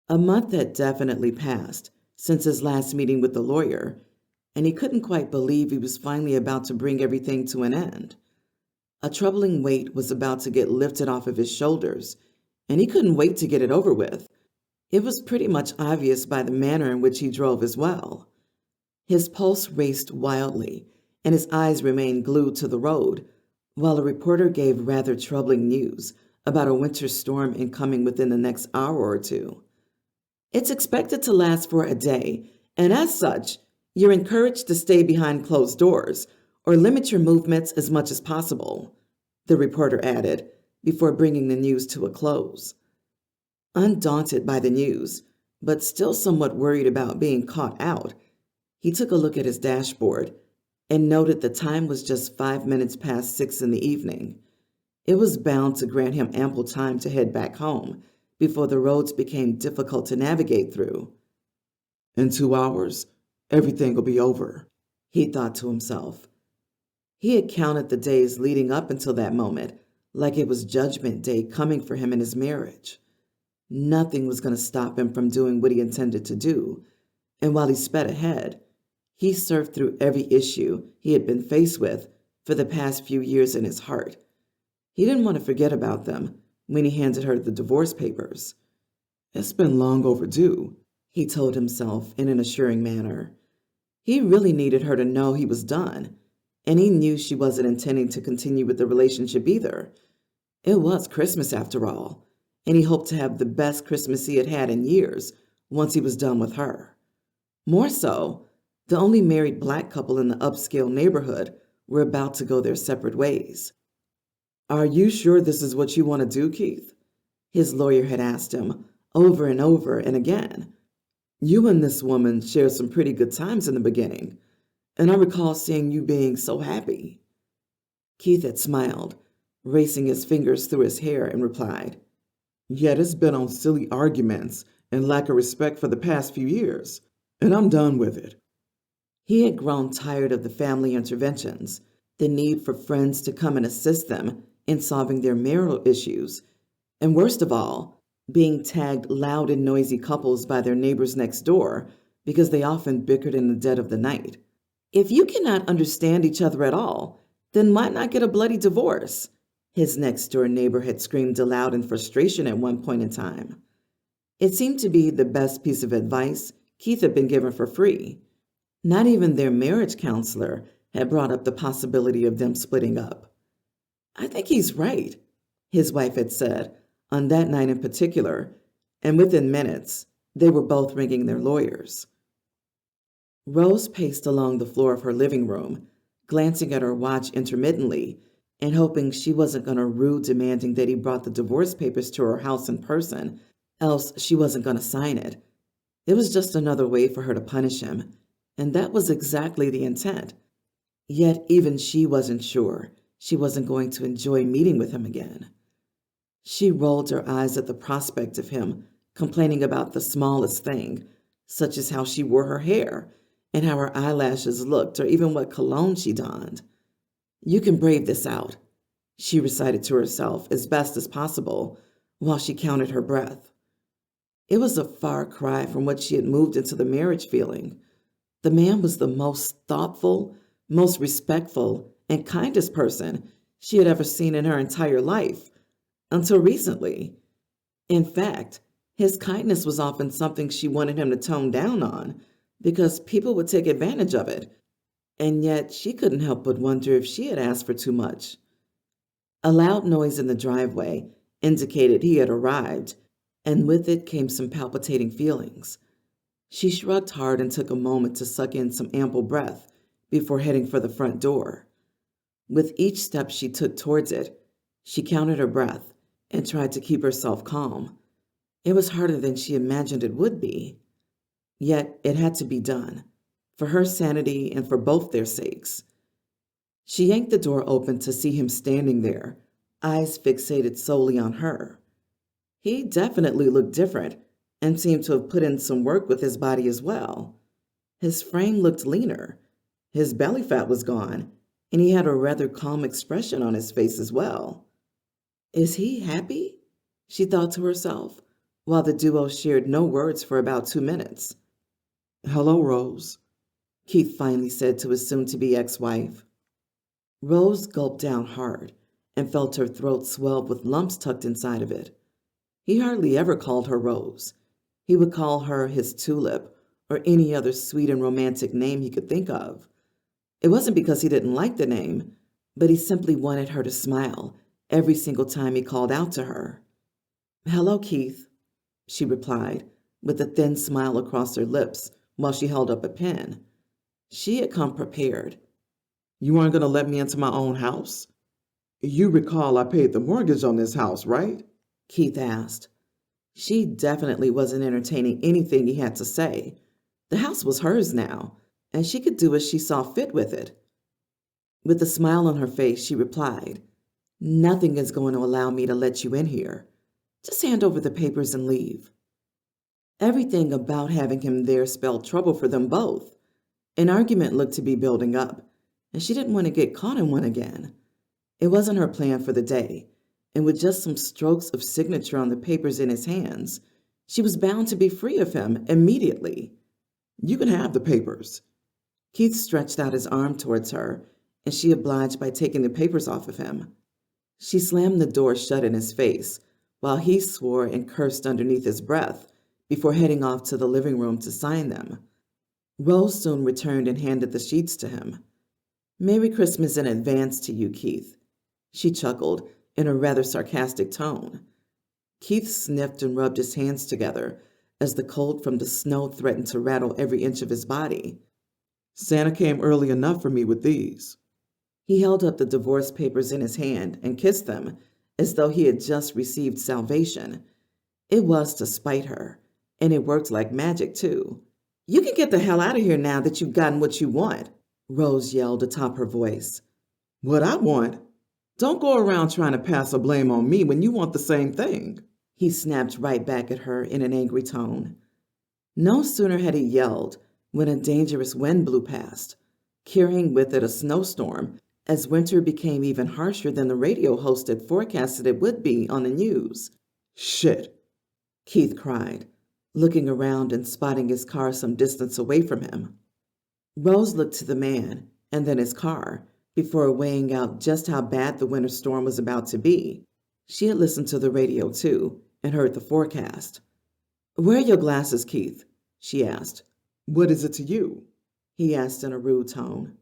A month had definitely passed since his last meeting with the lawyer, and he couldn't quite believe he was finally about to bring everything to an end. A troubling weight was about to get lifted off of his shoulders, and he couldn't wait to get it over with. It was pretty much obvious by the manner in which he drove as well. His pulse raced wildly, and his eyes remained glued to the road, while a reporter gave rather troubling news about a winter storm incoming within the next hour or two. It's expected to last for a day, and as such, you're encouraged to stay behind closed doors or limit your movements as much as possible, the reporter added before bringing the news to a close. Undaunted by the news, but still somewhat worried about being caught out, he took a look at his dashboard and noted the time was just 5 minutes past 6 in the evening. It was bound to grant him ample time to head back home before the roads became difficult to navigate through. In 2 hours, everything will be over, he thought to himself. He had counted the days leading up until that moment like it was Judgment Day coming for him in his marriage. Nothing was going to stop him from doing what he intended to do, and while he sped ahead, he surfed through every issue he had been faced with for the past few years in his heart. He didn't want to forget about them when he handed her the divorce papers. It's been long overdue, he told himself in an assuring manner. He really needed her to know he was done, and he knew she wasn't intending to continue with the relationship either. It was Christmas after all, and he hoped to have the best Christmas he had had in years once he was done with her. More so, the only married black couple in the upscale neighborhood were about to go their separate ways. Are you sure this is what you want to do, Keith? His lawyer had asked him over and over and again. You and this woman shared some pretty good times in the beginning, and I recall seeing you being so happy. Keith had smiled, racing his fingers through his hair, and replied, Yet it's been on silly arguments and lack of respect for the past few years, and I'm done with it. He had grown tired of the family interventions, the need for friends to come and assist them in solving their marital issues, and worst of all, being tagged loud and noisy couples by their neighbors next door because they often bickered in the dead of the night. If you cannot understand each other at all, then why not get a bloody divorce? His next-door neighbor had screamed aloud in frustration at one point in time. It seemed to be the best piece of advice Keith had been given for free. Not even their marriage counselor had brought up the possibility of them splitting up. I think he's right, his wife had said, on that night in particular, and within minutes, they were both ringing their lawyers. Rose paced along the floor of her living room, glancing at her watch intermittently and hoping she wasn't going to rude demanding that he brought the divorce papers to her house in person, else she wasn't going to sign it. It was just another way for her to punish him, and that was exactly the intent. Yet even she wasn't sure she wasn't going to enjoy meeting with him again. She rolled her eyes at the prospect of him complaining about the smallest thing, such as how she wore her hair and how her eyelashes looked or even what cologne she donned. You can brave this out, she recited to herself as best as possible while she counted her breath. It was a far cry from what she had moved into the marriage feeling. The man was the most thoughtful, most respectful, and kindest person she had ever seen in her entire life, until recently. In fact, his kindness was often something she wanted him to tone down on, because people would take advantage of it, and yet she couldn't help but wonder if she had asked for too much. A loud noise in the driveway indicated he had arrived, and with it came some palpitating feelings. She shrugged hard and took a moment to suck in some ample breath before heading for the front door. With each step she took towards it, she counted her breath and tried to keep herself calm. It was harder than she imagined it would be. Yet it had to be done, for her sanity and for both their sakes. She yanked the door open to see him standing there, eyes fixated solely on her. He definitely looked different and seemed to have put in some work with his body as well. His frame looked leaner, his belly fat was gone, and he had a rather calm expression on his face as well. Is he happy? She thought to herself, while the duo shared no words for about 2 minutes. Hello, Rose, Keith finally said to his soon-to-be ex-wife. Rose gulped down hard and felt her throat swell with lumps tucked inside of it. He hardly ever called her Rose. He would call her his tulip or any other sweet and romantic name he could think of. It wasn't because he didn't like the name, but he simply wanted her to smile every single time he called out to her. "Hello, Keith," she replied, with a thin smile across her lips while she held up a pen. She had come prepared. you aren't going to let me into my own house? You recall I paid the mortgage on this house, right? Keith asked. She definitely wasn't entertaining anything he had to say. The house was hers now, and she could do as she saw fit with it. With a smile on her face, she replied, "Nothing is going to allow me to let you in here. Just hand over the papers and leave." Everything about having him there spelled trouble for them both. An argument looked to be building up, and she didn't want to get caught in one again. It wasn't her plan for the day, and with just some strokes of signature on the papers in his hands, she was bound to be free of him immediately. You can have the papers. Keith stretched out his arm towards her, and she obliged by taking the papers off of him. She slammed the door shut in his face, while he swore and cursed underneath his breath before heading off to the living room to sign them. Rose soon returned and handed the sheets to him. "Merry Christmas in advance to you, Keith," she chuckled in a rather sarcastic tone. Keith sniffed and rubbed his hands together as the cold from the snow threatened to rattle every inch of his body. Santa came early enough for me with these. He held up the divorce papers in his hand and kissed them as though he had just received salvation. It was to spite her, and it worked like magic, too. "You can get the hell out of here now that you've gotten what you want," Rose yelled atop her voice. What I want? Don't go around trying to pass a blame on me when you want the same thing. He snapped right back at her in an angry tone. No sooner had he yelled when a dangerous wind blew past, carrying with it a snowstorm as winter became even harsher than the radio host had forecasted it would be on the news. Shit, Keith cried, looking around and spotting his car some distance away from him. Rose looked to the man and then his car before weighing out just how bad the winter storm was about to be. She had listened to the radio too and heard the forecast. "Where are your glasses, Keith?" she asked. What is it to you? He asked in a rude tone.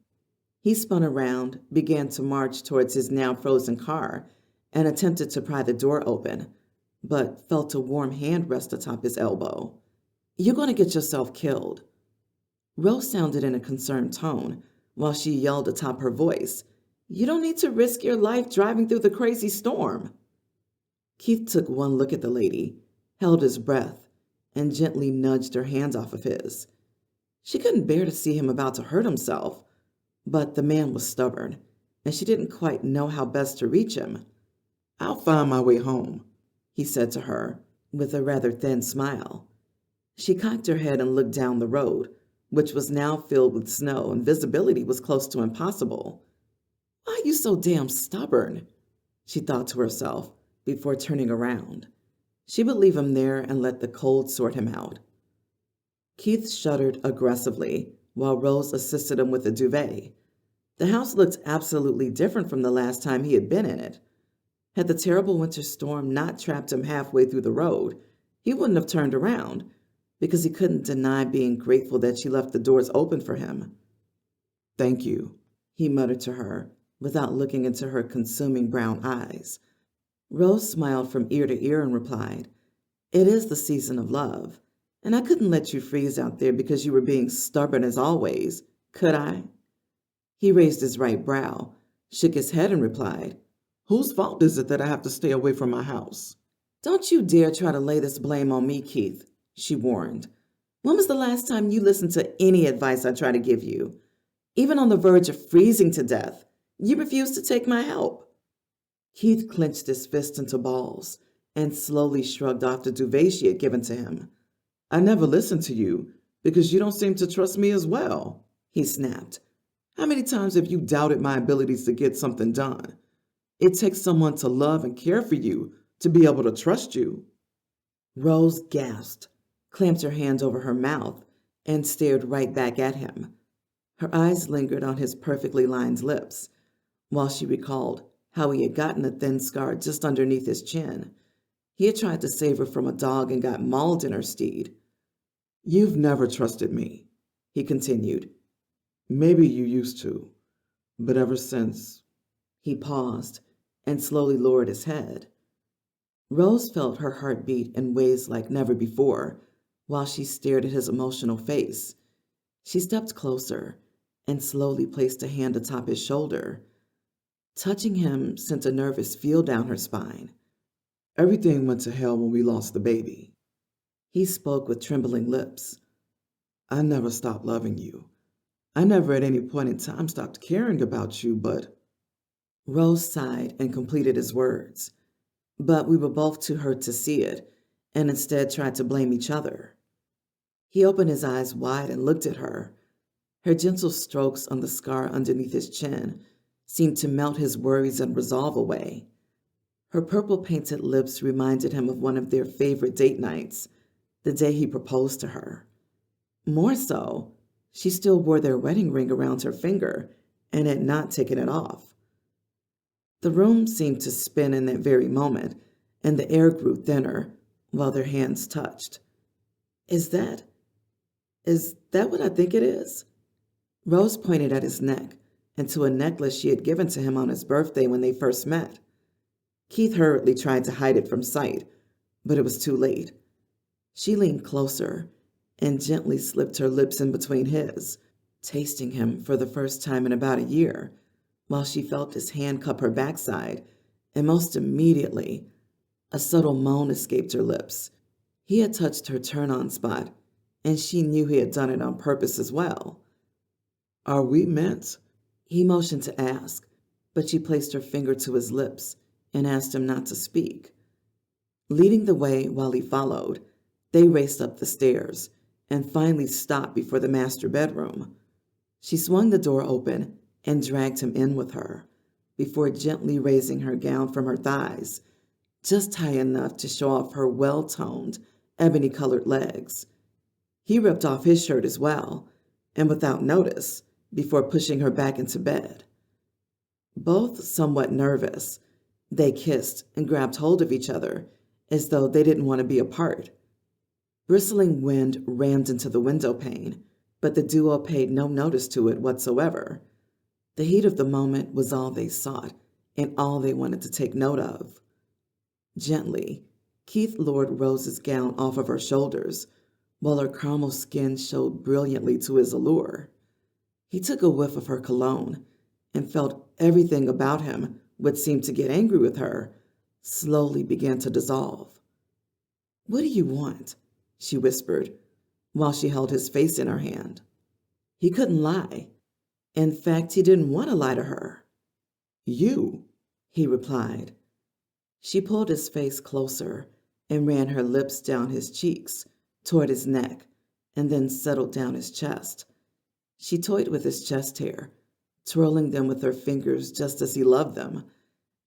He spun around, began to march towards his now frozen car, and attempted to pry the door open, but felt a warm hand rest atop his elbow. "You're going to get yourself killed." Rose sounded in a concerned tone, while she yelled atop her voice, "You don't need to risk your life driving through the crazy storm." Keith took one look at the lady, held his breath, and gently nudged her hand off of his. She couldn't bear to see him about to hurt himself, but the man was stubborn, and she didn't quite know how best to reach him. I'll find my way home, he said to her, with a rather thin smile. She cocked her head and looked down the road, which was now filled with snow and visibility was close to impossible. "Why are you so damn stubborn?" she thought to herself before turning around. She would leave him there and let the cold sort him out. Keith shuddered aggressively while Rose assisted him with a duvet. The house looked absolutely different from the last time he had been in it. Had the terrible winter storm not trapped him halfway through the road, he wouldn't have turned around, because he couldn't deny being grateful that she left the doors open for him. Thank you, he muttered to her, without looking into her consuming brown eyes. Rose smiled from ear to ear and replied, "It is the season of love, and I couldn't let you freeze out there because you were being stubborn as always, could I?" He raised his right brow, shook his head, and replied, Whose fault is it that I have to stay away from my house? "Don't you dare try to lay this blame on me, Keith," she warned. "When was the last time you listened to any advice I try to give you? Even on the verge of freezing to death, you refuse to take my help." Keith clenched his fist into balls and slowly shrugged off the duvet she had given to him. I never listened to you because you don't seem to trust me as well, he snapped. How many times have you doubted my abilities to get something done? It takes someone to love and care for you to be able to trust you. Rose gasped, clamped her hands over her mouth, and stared right back at him. Her eyes lingered on his perfectly lined lips, while she recalled how he had gotten a thin scar just underneath his chin. He had tried to save her from a dog and got mauled in her steed. You've never trusted me, he continued. Maybe you used to, but ever since. He paused and slowly lowered his head. Rose felt her heart beat in ways like never before while she stared at his emotional face. She stepped closer and slowly placed a hand atop his shoulder. Touching him sent a nervous feel down her spine. Everything went to hell when we lost the baby. He spoke with trembling lips. I never stopped loving you. I never at any point in time stopped caring about you, but... Rose sighed and completed his words. But we were both too hurt to see it, and instead tried to blame each other. He opened his eyes wide and looked at her. Her gentle strokes on the scar underneath his chin seemed to melt his worries and resolve away. Her purple-painted lips reminded him of one of their favorite date nights, the day he proposed to her. More so, she still wore their wedding ring around her finger and had not taken it off. The room seemed to spin in that very moment, and the air grew thinner while their hands touched. Is that what I think it is? Rose pointed at his neck and to a necklace she had given to him on his birthday when they first met. Keith hurriedly tried to hide it from sight, but it was too late. She leaned closer and gently slipped her lips in between his, tasting him for the first time in about a year, while she felt his hand cup her backside, and most immediately, a subtle moan escaped her lips. He had touched her turn-on spot, and she knew he had done it on purpose as well. Are we meant? He motioned to ask, but she placed her finger to his lips and asked him not to speak. Leading the way while he followed, they raced up the stairs and finally stopped before the master bedroom. She swung the door open and dragged him in with her, before gently raising her gown from her thighs, just high enough to show off her well-toned, ebony-colored legs. He ripped off his shirt as well, and without notice, before pushing her back into bed. Both somewhat nervous, they kissed and grabbed hold of each other as though they didn't want to be apart. Bristling wind rammed into the window pane, but the duo paid no notice to it whatsoever. The heat of the moment was all they sought and all they wanted to take note of. Gently, Keith lowered Rose's gown off of her shoulders, while her caramel skin showed brilliantly to his allure. He took a whiff of her cologne and felt everything about him, which seemed to get angry with her, slowly began to dissolve. "What do you want?" she whispered, while she held his face in her hand. He couldn't lie. In fact, he didn't want to lie to her. You, he replied. She pulled his face closer and ran her lips down his cheeks, toward his neck, and then settled down his chest. She toyed with his chest hair, twirling them with her fingers just as he loved them,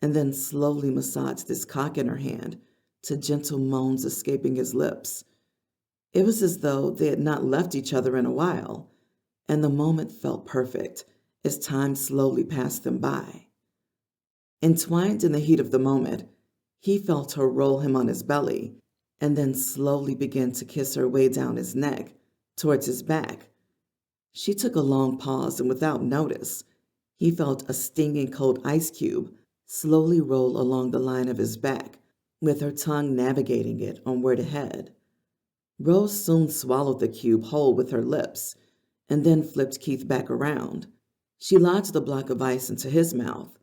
and then slowly massaged his cock in her hand to gentle moans escaping his lips. It was as though they had not left each other in a while, and the moment felt perfect as time slowly passed them by. Entwined in the heat of the moment, he felt her roll him on his belly and then slowly began to kiss her way down his neck towards his back. She took a long pause, and without notice, he felt a stinging cold ice cube slowly roll along the line of his back, with her tongue navigating it on where to head. Rose soon swallowed the cube whole with her lips, and then flipped Keith back around. She lodged the block of ice into his mouth,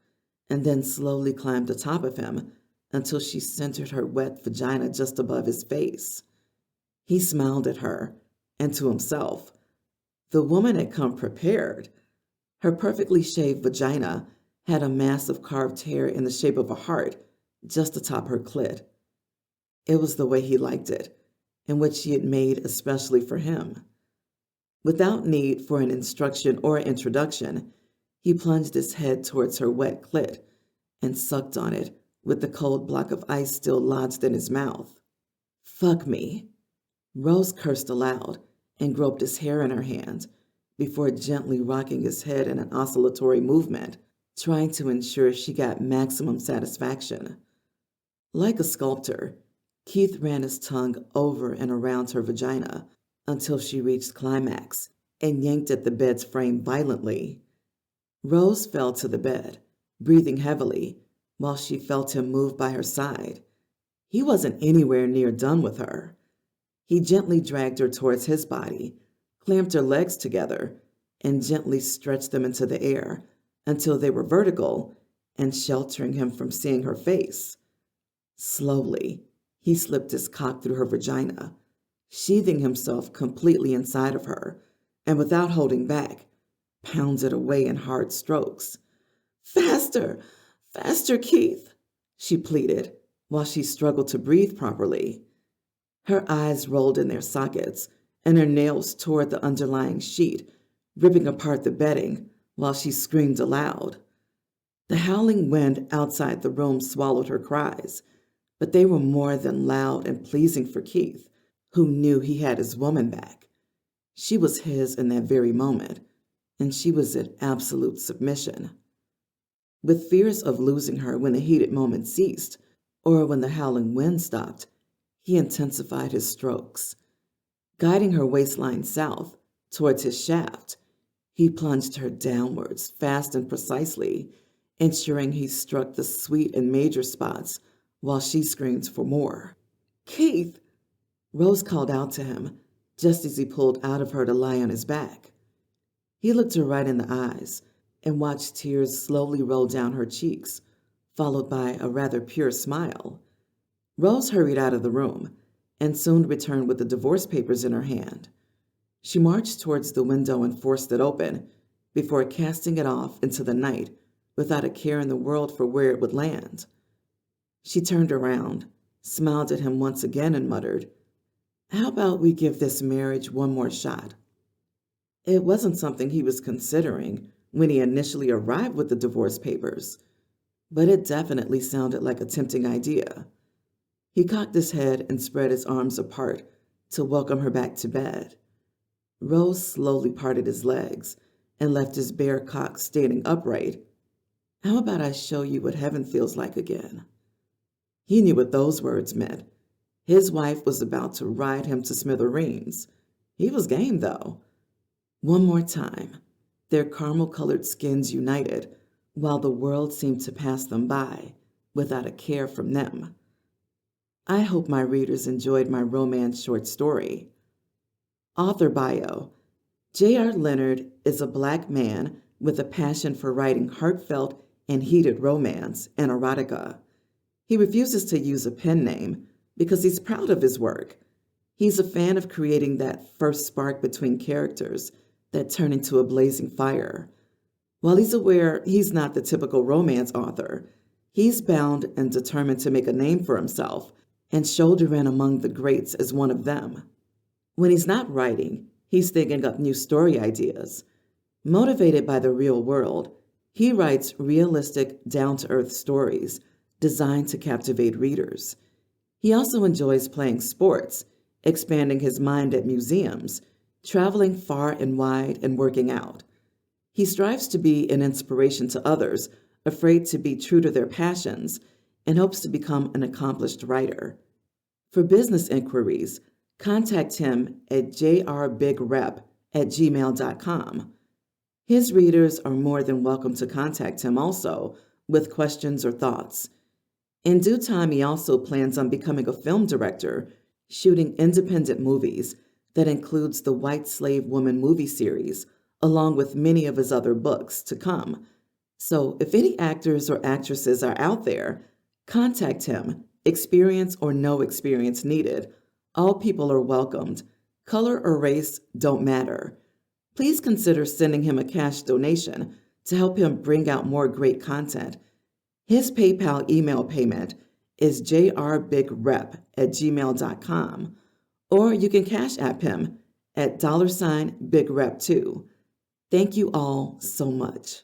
and then slowly climbed atop of him until she centered her wet vagina just above his face. He smiled at her, and to himself. The woman had come prepared. Her perfectly shaved vagina had a mass of carved hair in the shape of a heart just atop her clit. It was the way he liked it, and what she had made especially for him. Without need for an instruction or introduction, he plunged his head towards her wet clit and sucked on it with the cold block of ice still lodged in his mouth. Fuck me. Rose cursed aloud and groped his hair in her hand before gently rocking his head in an oscillatory movement, trying to ensure she got maximum satisfaction. Like a sculptor, Keith ran his tongue over and around her vagina until she reached climax and yanked at the bed's frame violently. Rose fell to the bed, breathing heavily, while she felt him move by her side. He wasn't anywhere near done with her. He gently dragged her towards his body, clamped her legs together, and gently stretched them into the air until they were vertical and sheltering him from seeing her face. Slowly, he slipped his cock through her vagina, sheathing himself completely inside of her, and without holding back, pounded away in hard strokes. Faster, faster, Keith, she pleaded while she struggled to breathe properly. Her eyes rolled in their sockets, and her nails tore the underlying sheet, ripping apart the bedding while she screamed aloud. The howling wind outside the room swallowed her cries, but they were more than loud and pleasing for Keith, who knew he had his woman back. She was his in that very moment, and she was in absolute submission. With fears of losing her when the heated moment ceased, or when the howling wind stopped, he intensified his strokes. Guiding her waistline south towards his shaft, he plunged her downwards fast and precisely, ensuring he struck the sweet and major spots while she screamed for more. Keith! Rose called out to him just as he pulled out of her to lie on his back. He looked her right in the eyes and watched tears slowly roll down her cheeks, followed by a rather pure smile. Rose hurried out of the room and soon returned with the divorce papers in her hand. She marched towards the window and forced it open before casting it off into the night without a care in the world for where it would land. She turned around, smiled at him once again, and muttered, "How about we give this marriage one more shot?" It wasn't something he was considering when he initially arrived with the divorce papers, but it definitely sounded like a tempting idea. He cocked his head and spread his arms apart to welcome her back to bed. Rose slowly parted his legs and left his bare cock standing upright. "How about I show you what heaven feels like again?" He knew what those words meant. His wife was about to ride him to smithereens. He was game, though. One more time, their caramel-colored skins united, while the world seemed to pass them by without a care from them. I hope my readers enjoyed my romance short story. Author bio. R Leonard is a Black man with a passion for writing heartfelt and heated romance and erotica. He refuses to use a pen name because he's proud of his work. He's a fan of creating that first spark between characters that turn into a blazing fire. While he's aware he's not the typical romance author, he's bound and determined to make a name for himself and shoulder in among the greats as one of them. When he's not writing, he's thinking up new story ideas. Motivated by the real world, he writes realistic, down-to-earth stories designed to captivate readers. He also enjoys playing sports, expanding his mind at museums, traveling far and wide, and working out. He strives to be an inspiration to others, afraid to be true to their passions, and hopes to become an accomplished writer. For business inquiries, contact him at jrbigrep@gmail.com. His readers are more than welcome to contact him also with questions or thoughts. In due time, he also plans on becoming a film director, shooting independent movies that includes the White Slave Woman movie series, along with many of his other books to come. So if any actors or actresses are out there, contact him, experience or no experience needed. All people are welcomed. Color or race don't matter. Please consider sending him a cash donation to help him bring out more great content. His PayPal email payment is jrbigrep@gmail.com, or you can Cash App him at $bigrep2. Thank you all so much.